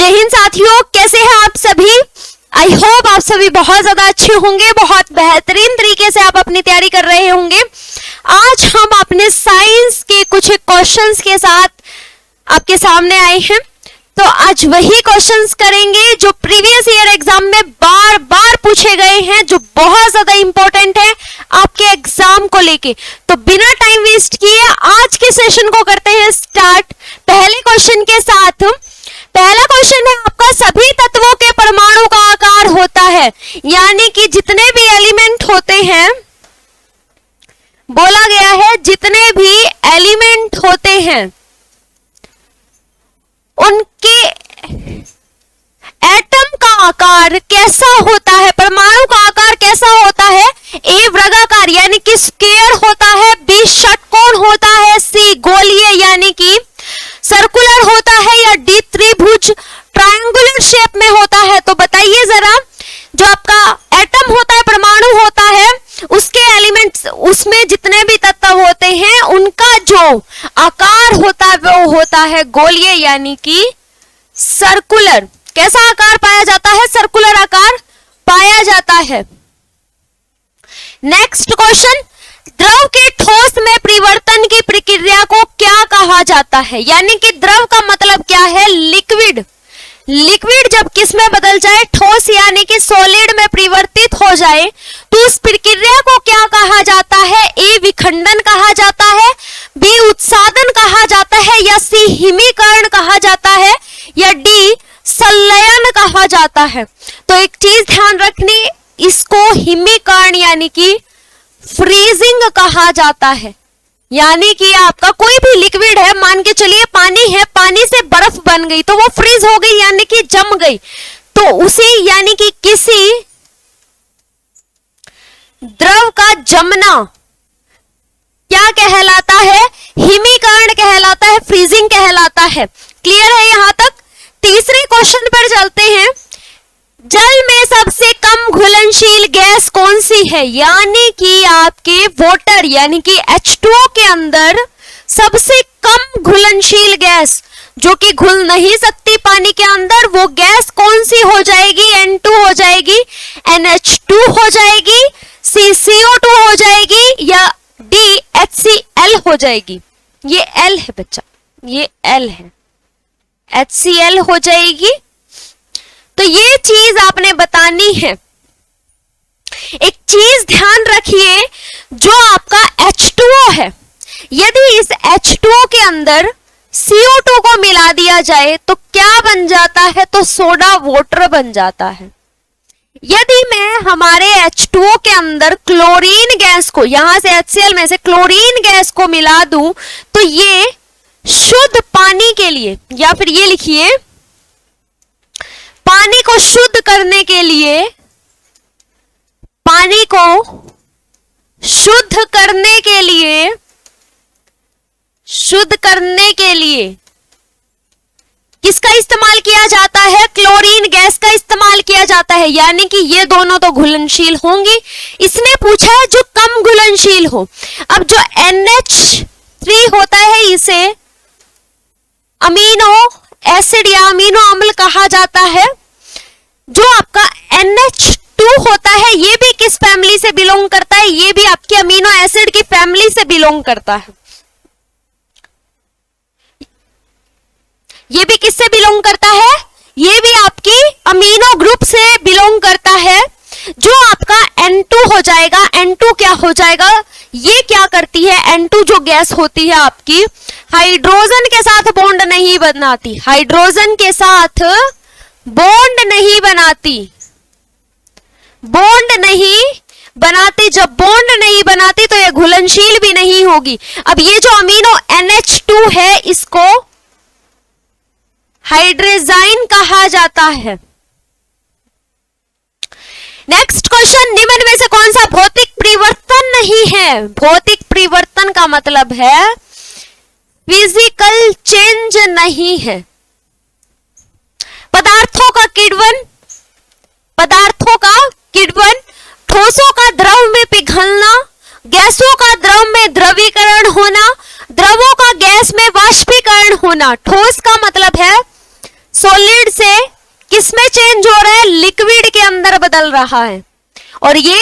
जय हिंद साथियों, कैसे हैं आप सभी। आई होप आप सभी बहुत ज्यादा अच्छे होंगे, बहुत बेहतरीन तरीके से आप अपनी तैयारी कर रहे होंगे। आज हम अपने साइंस के कुछ क्वेश्चंस के साथ आपके सामने आए हैं। तो आज वही क्वेश्चंस करेंगे जो प्रीवियस ईयर एग्जाम में बार बार पूछे गए हैं, जो बहुत ज्यादा इंपॉर्टेंट है आपके एग्जाम को लेके। तो बिना टाइम वेस्ट किए आज के सेशन को करते हैं स्टार्ट पहले क्वेश्चन के साथ। पहला क्वेश्चन है आपका, सभी तत्वों के परमाणु का आकार होता है, यानी कि जितने भी एलिमेंट होते हैं, बोला गया है जितने भी एलिमेंट होते हैं उनके एटम का आकार कैसा होता है, परमाणु का आकार कैसा होता है। ए वर्गाकार यानी कि स्क्वायर होता है, बी षटकोण होता है, सी गोलीय यानी कि सर्कुलर होता है, या डी त्रिभुज ट्रायंगुलर शेप में होता है। तो बताइए जरा, जो आपका एटम होता है, परमाणु होता है, उसके एलिमेंट्स, उसमें जितने भी तत्व होते हैं उनका जो आकार होता है वो होता है गोलीय यानी कि सर्कुलर। कैसा आकार पाया जाता है, सर्कुलर आकार पाया जाता है। नेक्स्ट क्वेश्चन, द्रव के ठोस में परिवर्तन की प्रक्रिया को क्या कहा जाता है, यानी कि द्रव का मतलब क्या है, लिक्विड। लिक्विड जब किस में बदल जाए, ठोस यानी कि सॉलिड में परिवर्तित हो जाए, तो उस प्रक्रिया को क्या कहा जाता है। ए विखंडन कहा जाता है, बी उत्सादन कहा जाता है, या सी हिमीकरण कहा जाता है, या डी संलयन कहा जाता है। तो एक चीज ध्यान रखनी, इसको हिमीकरण यानी कि फ्रीजिंग कहा जाता है। यानी कि आपका कोई भी लिक्विड है, मान के चलिए पानी है, पानी से बर्फ बन गई तो वो फ्रीज हो गई यानी कि जम गई, तो उसी यानी कि किसी द्रव का जमना क्या कहलाता है, हिमीकरण कहलाता है, फ्रीजिंग कहलाता है। क्लियर है यहां तक। तीसरे क्वेश्चन पर चलते हैं, जल में सबसे कम घुलनशील गैस कौन सी है, यानी कि आपके वाटर यानी कि H2O के अंदर सबसे कम घुलनशील गैस जो कि घुल नहीं सकती पानी के अंदर, वो गैस कौन सी हो जाएगी। N2 हो जाएगी, NH2 हो जाएगी, C CO2 हो जाएगी, या D HCl हो जाएगी। ये L है बच्चा, ये L है, HCl हो जाएगी। तो ये चीज आपने बतानी है। एक चीज ध्यान रखिए, जो आपका H2O है, यदि इस H2O के अंदर CO2 को मिला दिया जाए तो क्या बन जाता है, तो सोडा वाटर बन जाता है। यदि मैं हमारे H2O के अंदर क्लोरीन गैस को, यहां से HCl में से क्लोरीन गैस को मिला दूं, तो ये शुद्ध पानी के लिए, या फिर ये लिखिए, पानी को शुद्ध करने के लिए, पानी को शुद्ध करने के लिए, शुद्ध करने के लिए किसका इस्तेमाल किया जाता है, क्लोरीन गैस का इस्तेमाल किया जाता है। यानी कि ये दोनों तो घुलनशील होंगी। इसने पूछा है जो कम घुलनशील हो। अब जो NH3 होता है, इसे अमीनो एसिड या अमीनो अम्ल कहा जाता है। जो आपका NH2 होता है, ये भी किस फैमिली से बिलोंग करता है, ये भी आपकी अमीनो एसिड की फैमिली से बिलोंग करता है। ये भी किससे बिलोंग करता है, ये भी आपकी अमीनो ग्रुप से बिलोंग करता है। जो आपका N2 हो जाएगा, N2 क्या हो जाएगा, ये क्या करती है, N2 जो गैस होती है आपकी, हाइड्रोजन के साथ बॉन्ड नहीं बनाती, हाइड्रोजन के साथ बॉन्ड नहीं बनाती, बॉन्ड नहीं बनाती। जब बॉन्ड नहीं बनाती तो ये घुलनशील भी नहीं होगी। अब ये जो अमीनो NH2 है, इसको हाइड्रोजाइन कहा जाता है। नेक्स्ट क्वेश्चन, निम्न में से कौन सा भौतिक परिवर्तन नहीं है। भौतिक परिवर्तन का मतलब है फिजिकल चेंज नहीं है। पदार्थों का किण्वन, पदार्थों का किण्वन, ठोसों का द्रव में पिघलना, गैसों का द्रव में द्रवीकरण होना, द्रवों का गैस में वाष्पीकरण होना। ठोस का मतलब है सॉलिड से किस में चेंज हो रहा है? लिक्विड के अंदर बदल रहा है। और ये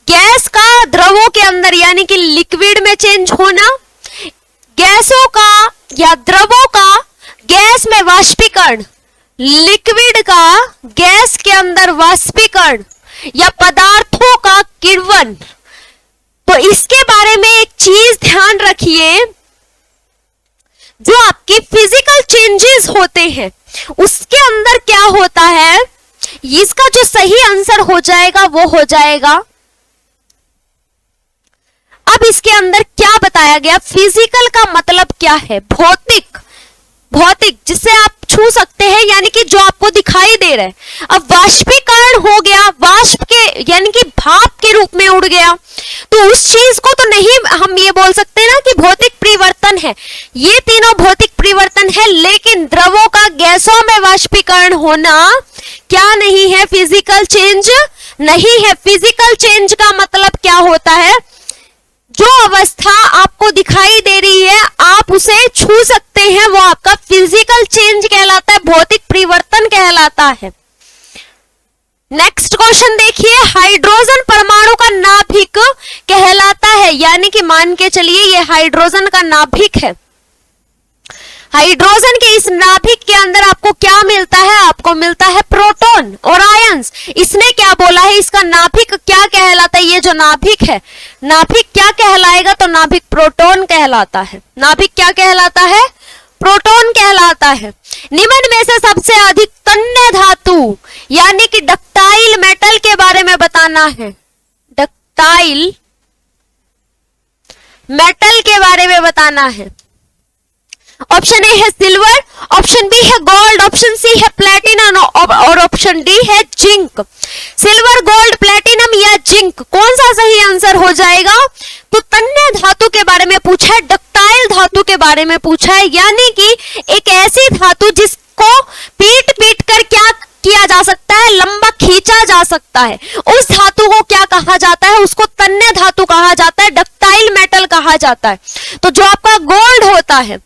गैस का द्रवों के अंदर यानी कि लिक्विड में चेंज होना, गैसों का या द्रवों का गैस में वाष्पीकरण, लिक्विड का गैस के अंदर वाष्पीकरण या पदार्थों का किण्वन। तो इसके बारे में एक चीज ध्यान रखिए, जो आपकी फिजिकल चेंजेस होते हैं उसके अंदर क्या होता है, इसका जो सही आंसर हो जाएगा वो हो जाएगा। अब इसके अंदर क्या बताया गया? फिजिकल का मतलब क्या है? भौतिक, भौतिक जिससे आप छू सकते हैं यानी कि जो आपको दिखाई दे रहा है। अब वाष्पीकरण हो गया, वाष्प के यानी कि भाप के रूप में उड़ गया, तो उस चीज को तो नहीं हम ये बोल सकते ना कि भौतिक परिवर्तन है। ये तीनों भौतिक परिवर्तन है, लेकिन द्रवों का गैसों में वाष्पीकरण होना क्या नहीं है? फिजिकल चेंज नहीं है। फिजिकल चेंज का मतलब क्या होता है? जो अवस्था आपको दिखाई दे रही है आप उसे छू सकते हैं, वो आपका फिजिकल चेंज कहलाता है, भौतिक परिवर्तन कहलाता है। नेक्स्ट क्वेश्चन देखिए, हाइड्रोजन परमाणु का नाभिक कहलाता है, यानी कि मान के चलिए ये हाइड्रोजन का नाभिक है। हाइड्रोजन के इस नाभिक के अंदर आपको क्या मिलता है? आपको मिलता है प्रोटॉन और आयंस। इसने क्या बोला है? इसका नाभिक क्या कहलाता है? ये जो नाभिक है, नाभिक क्या कहलाएगा? तो नाभिक प्रोटॉन कहलाता है। नाभिक क्या कहलाता है? प्रोटॉन कहलाता है। निम्न में से सबसे अधिक तन्य धातु यानी कि डक्टाइल मेटल के बारे में बताना है। डक्टाइल मेटल के बारे में बताना है। ऑप्शन ए है सिल्वर, ऑप्शन बी है गोल्ड, ऑप्शन सी है प्लेटिनम और ऑप्शन डी है जिंक। सिल्वर, गोल्ड, प्लेटिनम या जिंक, कौन सा सही आंसर हो जाएगा? तो तन्य धातु के बारे में पूछा है, डक्टाइल धातु के बारे में पूछा है, यानी कि एक ऐसी धातु जिसको पीट पीट कर क्या किया जा सकता है? लंबा खींचा जा सकता है। उस धातु को क्या कहा जाता है? उसको तन्य धातु कहा जाता है, डक्टाइल मेटल कहा जाता है। तो जो आपका गोल्ड होता है,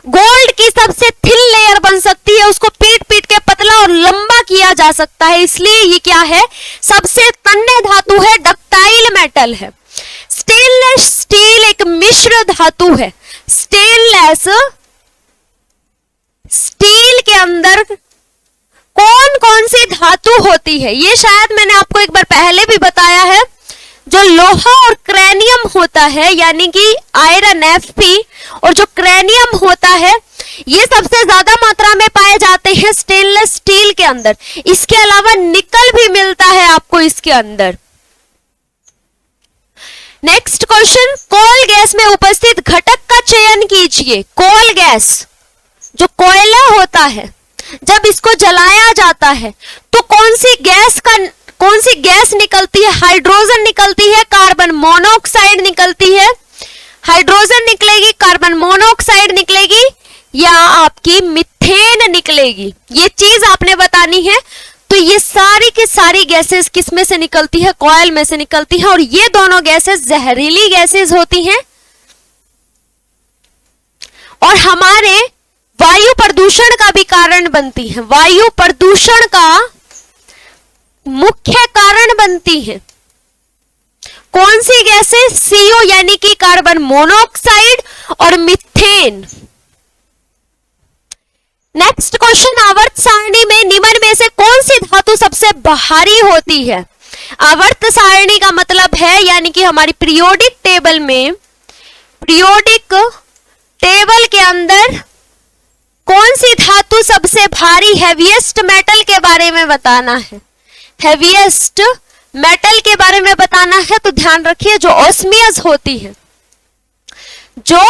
गोल्ड की सबसे थिन लेयर बन सकती है, उसको पीट पीट के पतला और लंबा किया जा सकता है, इसलिए ये क्या है? सबसे तन्य धातु है, डक्टाइल मेटल है। स्टेनलेस स्टील एक मिश्र धातु है। स्टेनलेस स्टील के अंदर कौन कौन सी धातु होती है? ये शायद मैंने आपको एक बार पहले भी बताया है। जो लोहा और क्रैनियम होता है यानी कि आयरन Fe और जो क्रैनियम होता है ये सबसे ज्यादा मात्रा में पाए जाते हैं स्टेनलेस स्टील के अंदर। इसके अलावा निकल भी मिलता है आपको इसके अंदर। नेक्स्ट क्वेश्चन, कोल गैस में उपस्थित घटक का चयन कीजिए। कोल गैस, जो कोयला होता है, जब इसको जलाया जाता है तो कौन सी गैस निकलती है? हाइड्रोजन निकलती है, कार्बन मोनोऑक्साइड निकलती है। हाइड्रोजन निकलेगी, कार्बन मोनोऑक्साइड निकलेगी या आपकी मीथेन निकलेगी। ये चीज आपने बतानी है। तो ये सारी की सारी गैसेस किस में से निकलती है? कॉयल में से निकलती है, और ये दोनों गैसेस जहरीली गैसेस होती हैं और हमारे वायु प्रदूषण का भी कारण बनती है। वायु प्रदूषण का मुख्य कारण बनती है कौन सी गैसें? CO यानी कि कार्बन मोनोऑक्साइड और मीथेन। नेक्स्ट क्वेश्चन, आवर्त सारणी में निम्न में से कौन सी धातु सबसे भारी होती है? आवर्त सारणी का मतलब है यानी कि हमारी पीरियोडिक टेबल में, पीरियोडिक टेबल के अंदर कौन सी धातु सबसे भारी? हैवीएस्ट मेटल के बारे में बताना है। हैवीएस्ट मेटल के बारे में बताना है तो ध्यान रखिए, जो ऑस्मियस होती है, जो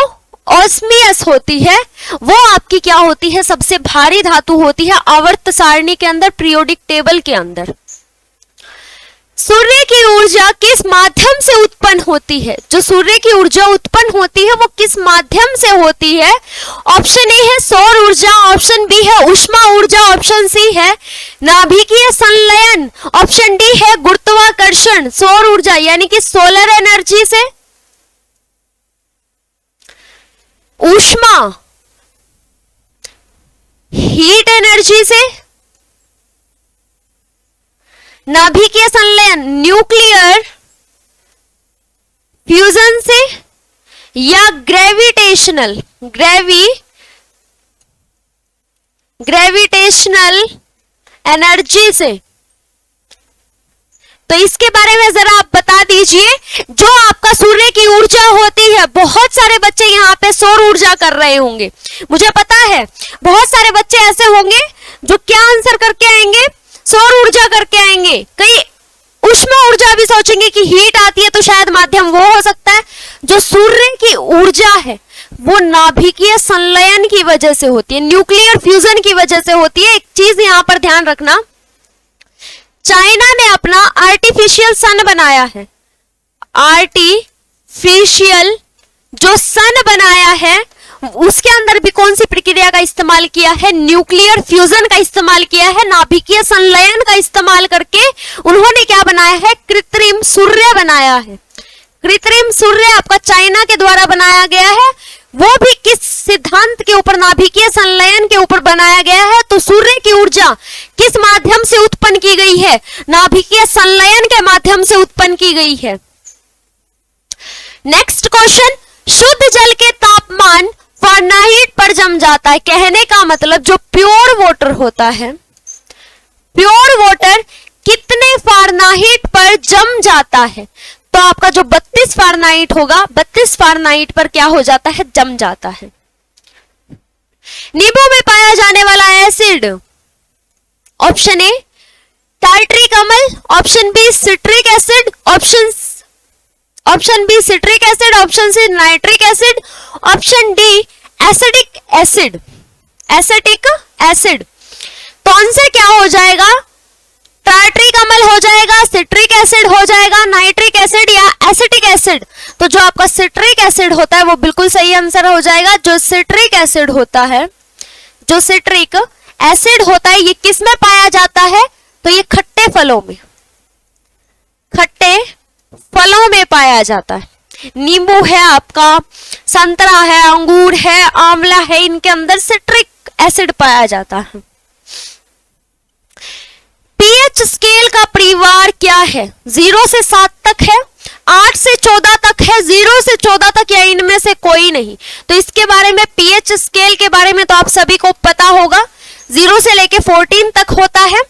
ऑस्मियस होती है वो आपकी क्या होती है? सबसे भारी धातु होती है आवर्त सारणी के अंदर, पीरियोडिक टेबल के अंदर। सूर्य की ऊर्जा किस माध्यम से उत्पन्न होती है? जो सूर्य की ऊर्जा उत्पन्न होती है वो किस माध्यम से होती है? ऑप्शन ए है सौर ऊर्जा, ऑप्शन बी है ऊष्मा ऊर्जा, ऑप्शन सी है नाभिकीय संलयन, ऑप्शन डी है गुरुत्वाकर्षण। सौर ऊर्जा यानी कि सोलर एनर्जी से, ऊष्मा हीट एनर्जी से, नाभिकीय संलयन न्यूक्लियर फ्यूजन से या ग्रेविटेशनल एनर्जी से? तो इसके बारे में जरा आप बता दीजिए। जो आपका सूर्य की ऊर्जा होती है, बहुत सारे बच्चे यहाँ पे सौर ऊर्जा कर रहे होंगे, मुझे पता है बहुत सारे बच्चे ऐसे होंगे जो क्या आंसर करके आएंगे, सौर ऊर्जा करके आएंगे। कई उष्मा ऊर्जा भी सोचेंगे कि हीट आती है तो शायद माध्यम वो हो सकता है। जो सूर्य की ऊर्जा है वो नाभिकीय संलयन की वजह से होती है, न्यूक्लियर फ्यूजन की वजह से होती है। एक चीज यहां पर ध्यान रखना, चाइना ने अपना आर्टिफिशियल सन बनाया है। आर्टिफिशियल जो सन बनाया है उसके अंदर भी कौन सी प्रक्रिया का इस्तेमाल किया है? न्यूक्लियर फ्यूजन का इस्तेमाल किया है। नाभिकीय संलयन का इस्तेमाल करके उन्होंने क्या बनाया है? कृत्रिम सूर्य बनाया है। कृत्रिम सूर्य आपका चाइना के द्वारा बनाया गया है। वो भी किस सिद्धांत के ऊपर? नाभिकीय संलयन के ऊपर बनाया गया है। तो सूर्य की ऊर्जा किस माध्यम से उत्पन्न की गई है? नाभिकीय संलयन के माध्यम से उत्पन्न की गई है। नेक्स्ट क्वेश्चन, शुद्ध जल के तापमान फ़ारेनहाइट पर जम जाता है। कहने का मतलब जो प्योर वाटर होता है, प्योर वाटर कितने फ़ारेनहाइट पर जम जाता है? तो आपका जो 32 फ़ारेनहाइट होगा, 32 फ़ारेनहाइट पर क्या हो जाता है? जम जाता है। नींबू में पाया जाने वाला एसिड, ऑप्शन ए टार्ट्रिक अम्ल, option B citric acid, option B citric acid, option C nitric acid, option D acidic acid, acetic acid. तो आंसर क्या हो जाएगा? टार्ट्रिक अम्ल हो जाएगा, सिट्रिक एसिड हो जाएगा, नाइट्रिक एसिड या एसिटिक एसिड। तो जो आपका सिट्रिक एसिड होता है वो बिल्कुल सही आंसर हो जाएगा। जो सिट्रिक एसिड होता है, जो सिट्रिक एसिड होता है, ये किस में पाया जाता है? तो ये खट्टे फलों में, खट्टे फलों में पाया जाता है। नींबू है आपका, संतरा है, अंगूर है, आंवला है, इनके अंदर सिट्रिक एसिड पाया जाता है। पीएच स्केल का परिवार क्या है? 0 से 7 तक है, 8 से 14 तक है, 0 से 14 तक या इनमें से कोई नहीं। तो इसके बारे में, पीएच स्केल के बारे में तो आप सभी को पता होगा। 0 से लेके 14 तक होता है।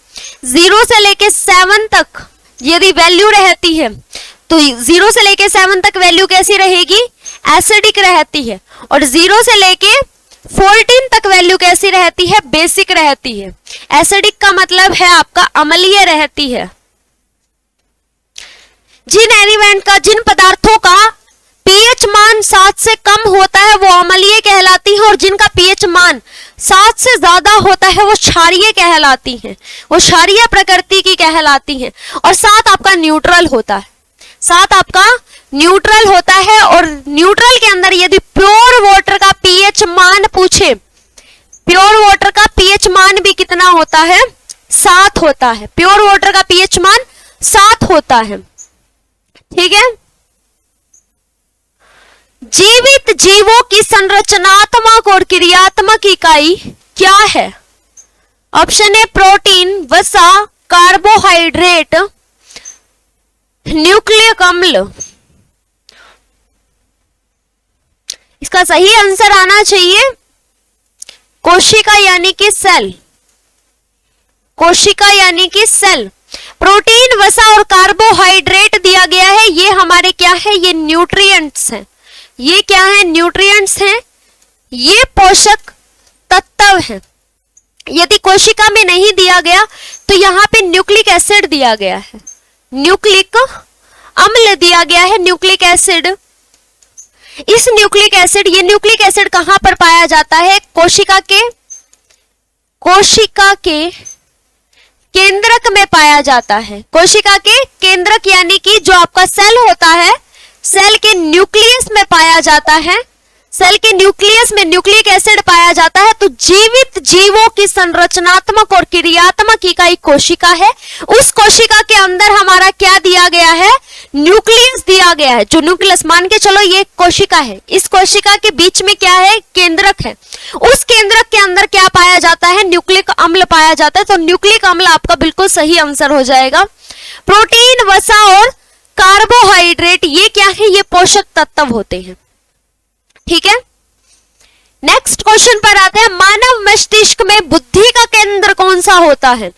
0 से लेके 7 तक यदि वैल्यू रहती है तो 0 से लेके 7 तक वैल्यू कैसी रहेगी? एसिडिक रहती है। और 0 से लेके 14 तक वैल्यू कैसी रहती है? बेसिक रहती है। एसिडिक का मतलब है आपका अम्लीय रहती है। जिन एलिमेंट का, जिन पदार्थों का पीएच मान 7 से कम होता है वो अम्लीय कहलाती है, और जिनका पीएच मान 7 से ज्यादा होता है वो क्षारीय कहलाती हैं, वो क्षारीय प्रकृति की कहलाती हैं। और 7 आपका न्यूट्रल होता है, 7 आपका न्यूट्रल होता है। और न्यूट्रल के अंदर यदि प्योर वाटर का पीएच मान पूछे, प्योर वाटर का पीएच मान भी कितना होता है? 7 होता है। प्योर वाटर का पीएच मान 7 होता है। ठीक है। जीवित जीवों की संरचनात्मक और क्रियात्मक इकाई क्या है? ऑप्शन ए प्रोटीन, वसा, कार्बोहाइड्रेट, न्यूक्लिक अम्ल। इसका सही आंसर आना चाहिए कोशिका यानी कि सेल, कोशिका यानी कि सेल। प्रोटीन, वसा और कार्बोहाइड्रेट दिया गया है, ये हमारे क्या है? ये न्यूट्रिएंट्स हैं। ये क्या है? न्यूट्रिएंट्स हैं, ये पोषक तत्व हैं। यदि कोशिका में नहीं दिया गया तो यहाँ पे न्यूक्लिक एसिड दिया गया है, न्यूक्लिक अम्ल दिया गया है, न्यूक्लिक एसिड। इस न्यूक्लिक एसिड, ये न्यूक्लिक एसिड कहां पर पाया जाता है? कोशिका के केंद्रक में पाया जाता है। कोशिका के केंद्रक यानी कि जो आपका सेल होता है, सेल के न्यूक्लियस में पाया जाता है, सेल के न्यूक्लियस में न्यूक्लिक एसिड पाया जाता है। तो जीवित जीवों की संरचनात्मक और क्रियात्मक इकाई कोशिका है। उस कोशिका के अंदर हमारा क्या दिया गया है? न्यूक्लियस दिया गया है। जो न्यूक्लियस, मान के चलो ये कोशिका है, इस कोशिका के बीच में क्या है? केंद्रक है। उस केंद्रक के अंदर क्या पाया जाता है? न्यूक्लिक अम्ल पाया जाता है। तो न्यूक्लिक अम्ल आपका बिल्कुल सही आंसर हो जाएगा। प्रोटीन, वसा और कार्बोहाइड्रेट ये क्या है? ये पोषक तत्व होते हैं। ठीक है, नेक्स्ट क्वेश्चन पर आते हैं। मानव मस्तिष्क में बुद्धि का केंद्र कौन सा होता है?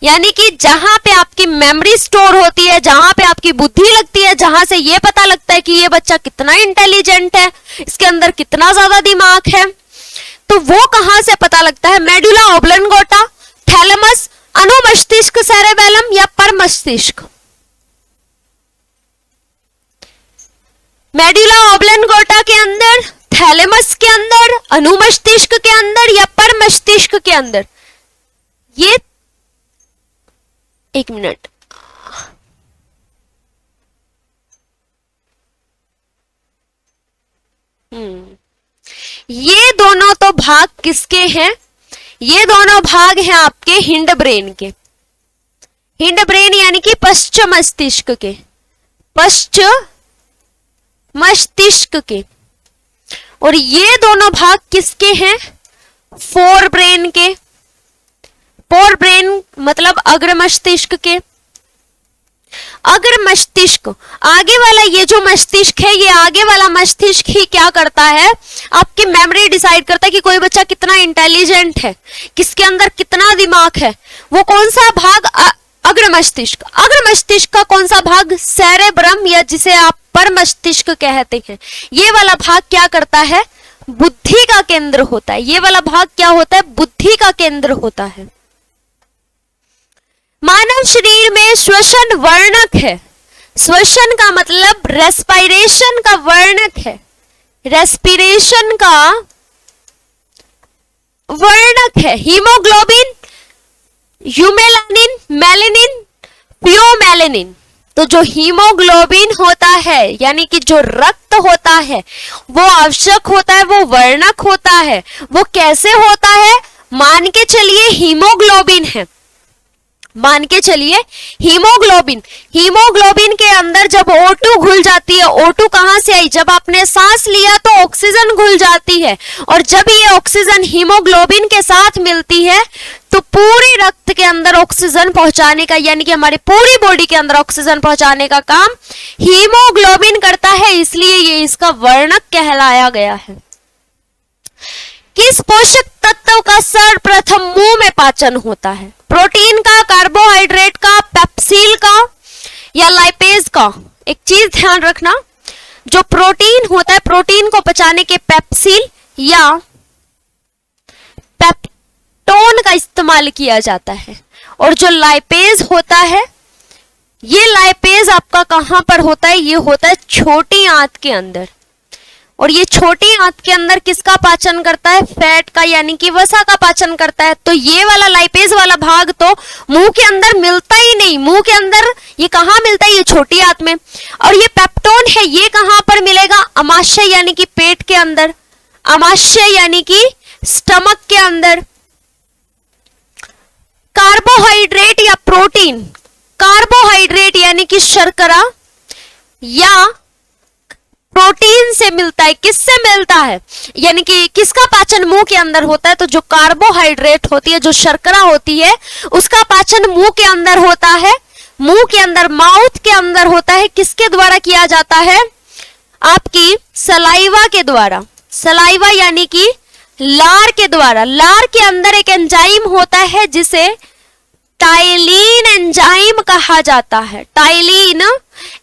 यानी कि जहां पे आपकी मेमोरी स्टोर होती है, जहां पे आपकी बुद्धि लगती है, जहां से ये पता लगता है कि ये बच्चा कितना इंटेलिजेंट है, इसके अंदर कितना ज्यादा दिमाग है, तो वो कहां से पता लगता है? मेडुला ऑब्लंगोटा, थैलेमस, अनुमस्तिष्क, सेरेबेलम या परमस्तिष्क? मेडुला ऑब्लंगोटा के अंदर, थैलेमस के अंदर, अनुमस्तिष्क के अंदर या परमस्तिष्क के अंदर? ये एक मिनट, ये दोनों तो भाग किसके हैं? ये दोनों भाग हैं आपके हिंड ब्रेन के। हिंड ब्रेन यानी कि पश्चिम मस्तिष्क के, पश्चिम मस्तिष्क के। और ये दोनों भाग किसके हैं? फोर ब्रेन के। फोर ब्रेन मतलब अग्र मस्तिष्क के। अग्र मस्तिष्क, आगे वाला ये जो मस्तिष्क है, ये आगे वाला मस्तिष्क ही क्या करता है? आपकी मेमोरी डिसाइड करता है कि कोई बच्चा कितना इंटेलिजेंट है, किसके अंदर कितना दिमाग है। वो कौन सा भाग? अग्र मस्तिष्क। अग्र मस्तिष्क का कौन सा भाग? सेरेब्रम या जिसे आप पर मस्तिष्क कहते हैं। ये वाला भाग क्या करता है? बुद्धि का केंद्र होता है। ये वाला भाग क्या होता है? बुद्धि का केंद्र होता है। मानव शरीर में श्वसन वर्णक है। श्वसन का मतलब रेस्पिरेशन का वर्णक है, रेस्पिरेशन का वर्णक है। Haemoglobin, eumelanin, melanin, pheomelanin. तो जो हीमोग्लोबिन होता है यानी कि जो रक्त होता है वो आवश्यक होता है, वो वर्णक होता है। वो कैसे होता है? मान के चलिए हीमोग्लोबिन है, मान के चलिए हीमोग्लोबिन। हीमोग्लोबिन के अंदर जब O2 घुल जाती है, O2 कहां से आई? जब आपने सांस लिया तो ऑक्सीजन घुल जाती है, और जब ये ऑक्सीजन हीमोग्लोबिन के साथ मिलती है तो पूरे रक्त के अंदर ऑक्सीजन पहुंचाने का, यानी कि हमारी पूरी बॉडी के अंदर ऑक्सीजन पहुंचाने का काम हीमोग्लोबिन करता है, इसलिए ये इसका वर्णक कहलाया गया है। किस पोषक तत्व का सर्वप्रथम मुंह में पाचन होता है? प्रोटीन का, कार्बोहाइड्रेट का, पेप्सिल का या लाइपेज का? एक चीज ध्यान रखना, जो प्रोटीन होता है, प्रोटीन को पचाने के पेप्सिल या पेप्टोन का इस्तेमाल किया जाता है। और जो लाइपेज होता है, ये लाइपेज आपका कहां पर होता है? ये होता है छोटी आंत के अंदर। और ये छोटी आंत के अंदर किसका पाचन करता है? फैट का, यानी कि वसा का पाचन करता है। तो ये वाला लाइपेज वाला भाग तो मुंह के अंदर मिलता ही नहीं। मुंह के अंदर ये कहां मिलता है? ये छोटी आंत में। और ये पेप्टोन है, ये कहां पर मिलेगा? अमाशय यानी कि पेट के अंदर, अमाशय यानी कि स्टमक के अंदर। कार्बोहाइड्रेट या प्रोटीन, कार्बोहाइड्रेट यानी कि शर्करा या प्रोटीन से मिलता है। किससे मिलता है? यानी कि किसका पाचन मुंह के अंदर होता है? तो जो कार्बोहाइड्रेट होती है, जो शर्करा होती है, उसका पाचन मुंह के अंदर होता है। मुंह के अंदर, माउथ के अंदर होता है। किसके द्वारा किया जाता है? आपकी सलाइवा के द्वारा। सलाइवा यानी कि लार के द्वारा। लार के अंदर एक एंजाइम होता है जिसे टाइलिन एंजाइम कहा जाता है। टाइलिन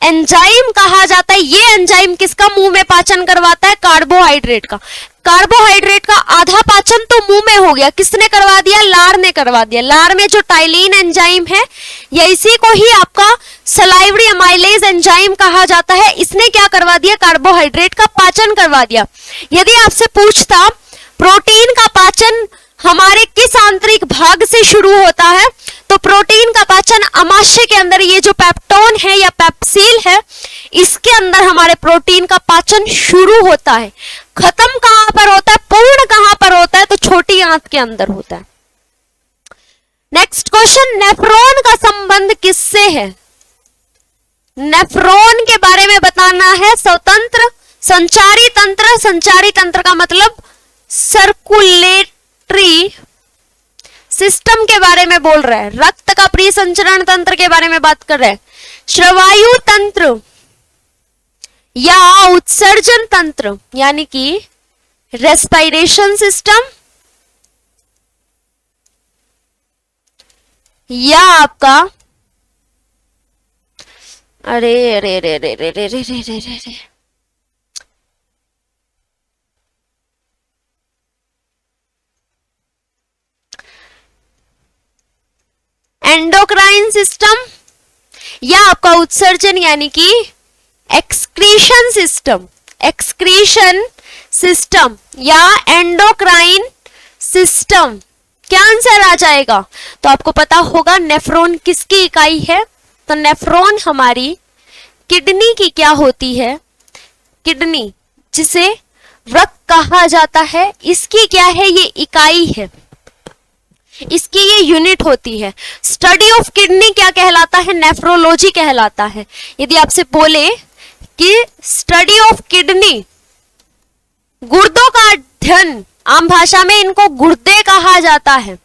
एंजाइम कहा जाता है। ये एंजाइम किसका मुंह में पाचन करवाता है? कार्बोहाइड्रेट का। कार्बोहाइड्रेट का आधा पाचन तो मुंह में हो गया। किसने करवा दिया? लार ने करवा दिया। लार में जो टाइलिन एंजाइम है, या इसी को ही आपका सलाइवरी अमाइलेज एंजाइम कहा जाता है, इसने क्या करवा दिया? कार्बोहाइड्रेट का पाचन करवा दिया। यदि आपसे पूछता प्रोटीन का पाचन हमारे किस आंतरिक भाग से शुरू होता है, तो प्रोटीन का पाचन अमाशय के अंदर, ये जो पेप्टोन है या पेप्सिल है, इसके अंदर हमारे प्रोटीन का पाचन शुरू होता है। खत्म कहां पर होता है? पूर्ण कहां पर होता है? तो छोटी आंत के अंदर होता है। नेक्स्ट क्वेश्चन, नेफ्रॉन का संबंध किससे है? नेफ्रॉन के बारे में बताना है। स्वतंत्र संचारी तंत्र, संचारी तंत्र का मतलब सर्कुलेटरी सिस्टम के बारे में बोल रहा है, रक्त का परिसंचरण तंत्र के बारे में बात कर रहा है, श्रवायु तंत्र या उत्सर्जन तंत्र यानी कि रेस्पिरेशन सिस्टम, या आपका अरे अरे अरे अरे अरे अरे अरे अरे अरे एंडोक्राइन सिस्टम, या आपका उत्सर्जन यानी कि एक्सक्रीशन सिस्टम, एक्सक्रीशन सिस्टम या एंडोक्राइन सिस्टम। क्या आंसर आ जाएगा? तो आपको पता होगा नेफ्रॉन किसकी इकाई है, तो नेफ्रॉन हमारी किडनी की क्या होती है, किडनी जिसे वृक्क कहा जाता है, इसकी क्या है, ये इकाई है, इसकी ये यूनिट होती है। स्टडी ऑफ किडनी क्या कहलाता है, नेफ्रोलॉजी कहलाता है। यदि आपसे बोले कि स्टडी ऑफ किडनी, गुर्दों का अध्ययन, आम भाषा में इनको गुर्दे कहा जाता है,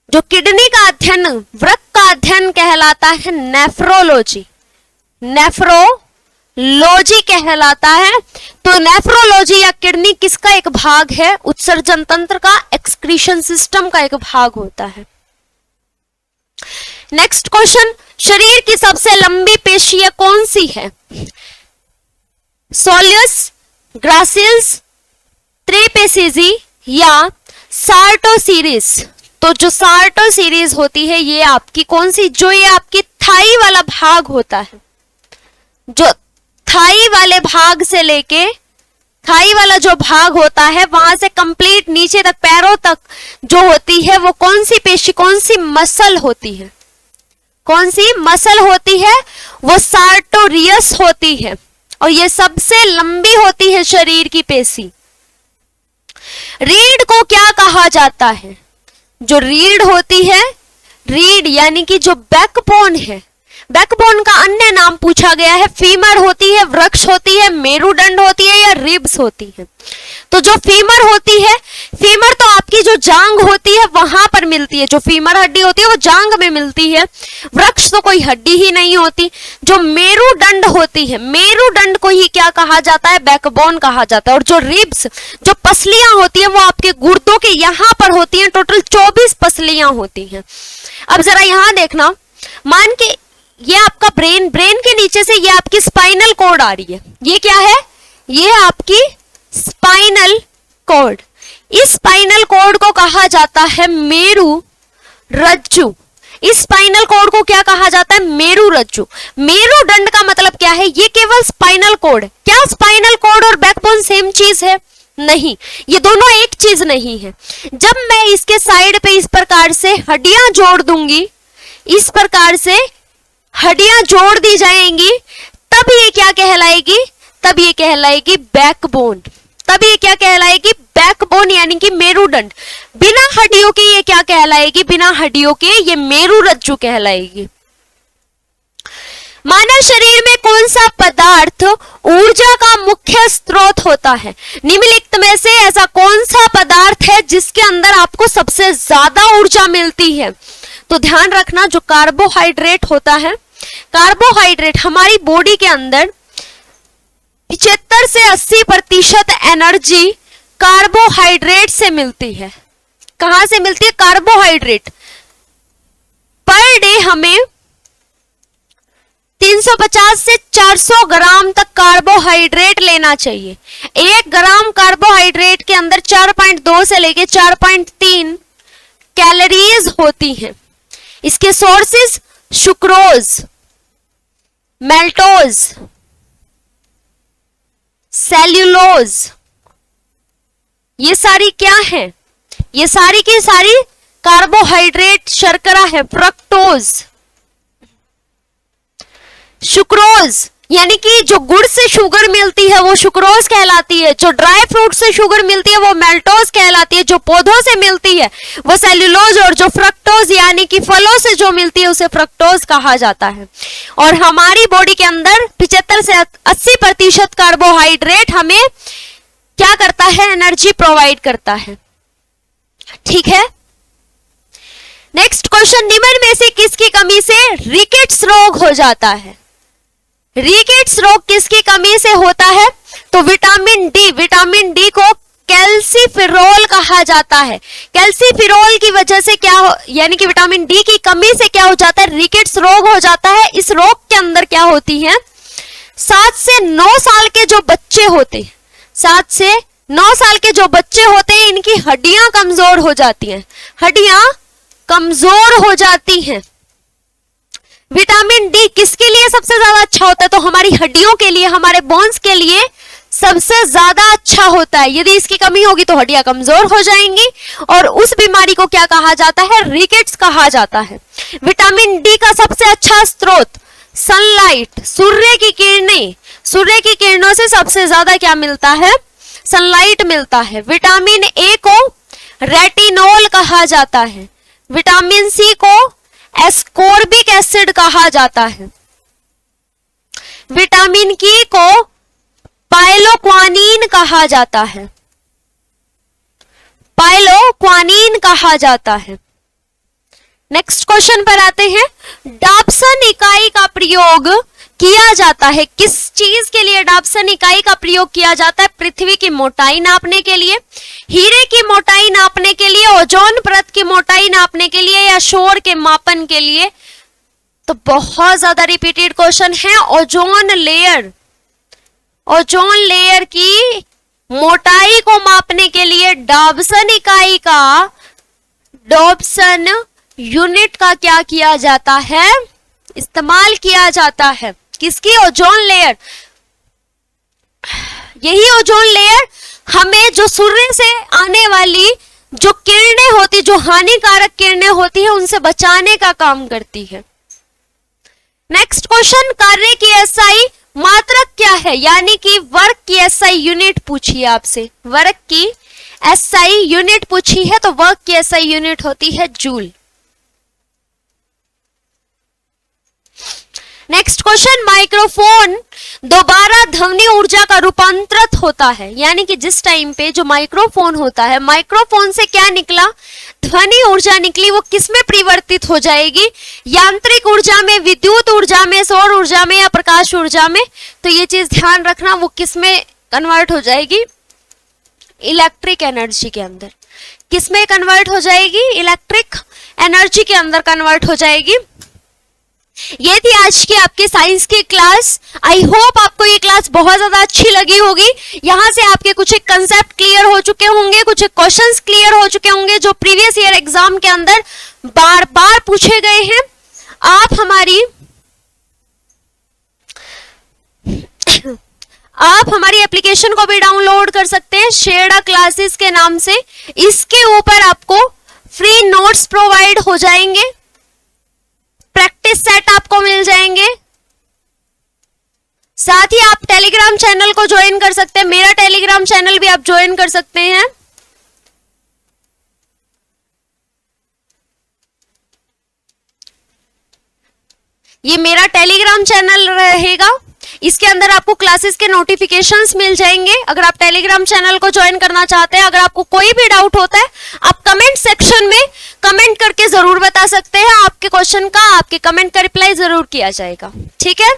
जो किडनी का अध्ययन, वृक्क का अध्ययन कहलाता है नेफ्रोलॉजी, नेफ्रोलॉजी कहलाता है। तो नेफ्रोलॉजी या किडनी किसका एक भाग है, उत्सर्जन तंत्र का, एक्सक्रीशन सिस्टम का एक भाग होता है। नेक्स्ट क्वेश्चन, शरीर की सबसे लंबी पेशी कौन सी है, सोलियस, ग्रासिल्स, ट्रेपेजिस या सार्टोसीरिस। तो जो सार्टोसीरिस होती है ये आपकी कौन सी, जो ये आपकी थाई वाला भाग होता है, जो थाई वाले भाग से लेके, थाई वाला जो भाग होता है वहां से कंप्लीट नीचे तक, पैरों तक जो होती है वो कौन सी पेशी, कौन सी मसल होती है, कौन सी मसल होती है, वो सार्टोरियस होती है, और ये सबसे लंबी होती है शरीर की पेशी। रीढ़ को क्या कहा जाता है, जो रीढ़ होती है, रीढ़ यानी कि जो बैकबोन है, बैकबोन का अन्य नाम पूछा गया है, फीमर होती है, वृक्ष होती है, मेरुदंड होती है या रिब्स होती है। तो जो फीमर होती है, फीमर तो आपकी जो जांग होती है वहां पर मिलती है, जो फीमर हड्डी होती है वो जांग में मिलती है, वृक्ष तो कोई हड्डी ही नहीं होती। जो मेरुदंड होती है, मेरुदंड को ही क्या कहा जाता है, बैकबोन कहा जाता है। और जो रिब्स, जो पसलियां होती है वो आपके गुर्दों के यहां पर होती हैं, टोटल 24 पसलियां होती हैं। अब जरा यहां देखना, मान के ये आपका ब्रेन, ब्रेन के नीचे से ये आपकी स्पाइनल कॉर्ड आ रही है, ये क्या है, ये आपकी स्पाइनल कॉर्ड। इस स्पाइनल कॉर्ड को कहा जाता है मेरुरज्जु, इस स्पाइनल कॉर्ड को क्या कहा जाता है, मेरुरज्जु। मेरुदंड का मतलब क्या है, ये केवल स्पाइनल कॉर्ड। क्या स्पाइनल कॉर्ड और बैकबोन सेम चीज है? नहीं, ये दोनों एक चीज नहीं है। जब मैं इसके साइड पे इस प्रकार से हड्डियां जोड़ दूंगी, इस प्रकार से हड्डियां जोड़ दी जाएंगी, तब ये क्या कहलाएगी, तब ये कहलाएगी बैकबोन, तब ये क्या कहलाएगी, बैकबोन यानी कि मेरुदंड। बिना हड्डियों के ये क्या कहलाएगी, बिना हड्डियों के ये मेरुरज्जु कहलाएगी। मानव शरीर में कौन सा पदार्थ ऊर्जा का मुख्य स्रोत होता है, निम्नलिखित में से ऐसा कौन सा पदार्थ है जिसके अंदर आपको सबसे ज्यादा ऊर्जा मिलती है? तो ध्यान रखना, जो कार्बोहाइड्रेट होता है, कार्बोहाइड्रेट हमारी बॉडी के अंदर 75 से 80% एनर्जी कार्बोहाइड्रेट से मिलती है। कहां से मिलती है, कार्बोहाइड्रेट। पर डे हमें 350 से 400 ग्राम तक कार्बोहाइड्रेट लेना चाहिए। 1 ग्राम कार्बोहाइड्रेट के अंदर 4.2 से लेके 4.3 कैलोरीज होती हैं। इसके सोर्सेस सुक्रोज, मेल्टोज, सेल्यूलोज, ये सारी क्या है, ये सारी की सारी कार्बोहाइड्रेट शर्करा है। फ्रक्टोज, सुक्रोज यानी कि जो गुड़ से शुगर मिलती है वो सुक्रोज कहलाती है, जो ड्राई फ्रूट से शुगर मिलती है वो मेल्टोज कहलाती है, जो पौधों से मिलती है वो सेल्यूलोज, और जो फ्रक्टोज यानी कि फलों से जो मिलती है उसे फ्रक्टोज कहा जाता है। और हमारी बॉडी के अंदर 75 से 80% कार्बोहाइड्रेट हमें क्या करता है, एनर्जी प्रोवाइड करता है। ठीक है, नेक्स्ट क्वेश्चन, निम्न में से किसकी कमी से रिकेट्स रोग हो जाता है? रिकेट्स रोग किसकी कमी से होता है? तो विटामिन डी को कैल्सीफिरोल कहा जाता है। कैल्सीफिरोल की वजह से यानी कि विटामिन डी की कमी से क्या हो जाता है? रिकेट्स रोग हो जाता है। इस रोग के अंदर क्या होती है? 7 से 9 साल के जो बच्चे होते हैं, 7 से 9 साल के जो बच्चे होते हैं, इनकी हड्डियां कमजोर हो जाती हैं, हड्डियां कमजोर हो जाती हैं। विटामिन डी किसके लिए सबसे ज्यादा अच्छा होता है? तो हमारी हड्डियों के लिए, हमारे बोन्स के लिए सबसे ज्यादा अच्छा होता है। यदि इसकी कमी होगी तो हड्डियां कमजोर हो जाएंगी और उस बीमारी को क्या कहा जाता है? रिकेट्स कहा जाता है। विटामिन डी का सबसे अच्छा स्रोत सनलाइट, सूर्य की किरणें, सूर्य की किरणों से सबसे ज्यादा क्या मिलता है? सनलाइट मिलता है। विटामिन ए को रेटिनोल कहा जाता है, विटामिन सी को एस्कोर्बिक एसिड कहा जाता है, विटामिन की को पाइलोक्वानिन कहा जाता है, पाइलोक्वानिन कहा जाता है। नेक्स्ट क्वेश्चन पर आते हैं, डाप्सन इकाई का प्रयोग किया जाता है किस चीज के लिए? डाप्सन इकाई का प्रयोग किया जाता है पृथ्वी की मोटाई नापने के लिए, हीरे की मोटाई नापने के लिए, ओजोन परत की मोटाई नापने के लिए, या शोर के मापन के लिए? तो बहुत ज्यादा रिपीटेड क्वेश्चन है। ओजोन लेयर, ओजोन लेयर की मोटाई को मापने के लिए डाप्सन इकाई का, डॉप्सन यूनिट का क्या किया जाता है? इस्तेमाल किया जाता है। किसकी? Ozone layer. यही ओजोन लेयर हमें जो सूर्य से आने वाली जो किरणें होती, जो हानिकारक किरणें होती है, उनसे बचाने का काम करती है। नेक्स्ट क्वेश्चन, कार्य की एसआई मात्रक क्या है? यानी कि वर्क की एसआई यूनिट पूछी है आपसे, वर्क की एसआई यूनिट पूछी है, तो वर्क की एसआई यूनिट होती है जूल। नेक्स्ट क्वेश्चन, माइक्रोफोन दोबारा ध्वनि ऊर्जा का रूपांतरित होता है, यानी कि जिस टाइम पे जो माइक्रोफोन होता है, माइक्रोफोन से क्या निकला? ध्वनि ऊर्जा निकली, वो किस में परिवर्तित हो जाएगी? यांत्रिक ऊर्जा में, विद्युत ऊर्जा में, सौर ऊर्जा में, या प्रकाश ऊर्जा में? तो ये चीज ध्यान रखना, वो किस में कन्वर्ट हो जाएगी? इलेक्ट्रिक एनर्जी के अंदर। किस में कन्वर्ट हो जाएगी? इलेक्ट्रिक एनर्जी के अंदर कन्वर्ट हो जाएगी। ये थी आज की आपकी साइंस की क्लास। आई होप आपको ये क्लास बहुत ज्यादा अच्छी लगी होगी। यहाँ से आपके कुछ एक कंसेप्ट क्लियर हो चुके होंगे, कुछ एक क्वेश्चंस क्लियर हो चुके होंगे जो प्रीवियस ईयर एग्जाम के अंदर बार बार पूछे गए हैं। आप हमारी एप्लीकेशन को भी डाउनलोड कर सकते हैं शेयर्ड क्लासेस के नाम से। इसके ऊपर आपको फ्री नोट्स प्रोवाइड हो जाएंगे, प्रैक्टिस सेट आपको मिल जाएंगे, साथ ही आप टेलीग्राम चैनल को ज्वाइन कर सकते हैं। मेरा टेलीग्राम चैनल भी आप ज्वाइन कर सकते हैं। ये मेरा टेलीग्राम चैनल रहेगा, इसके अंदर आपको क्लासेस के नोटिफिकेशंस मिल जाएंगे। अगर आप टेलीग्राम चैनल को ज्वाइन करना चाहते हैं, अगर आपको कोई भी डाउट होता है, आप कमेंट सेक्शन में कमेंट करके जरूर बता सकते हैं। आपके क्वेश्चन का, आपके कमेंट का रिप्लाई जरूर किया जाएगा। ठीक है।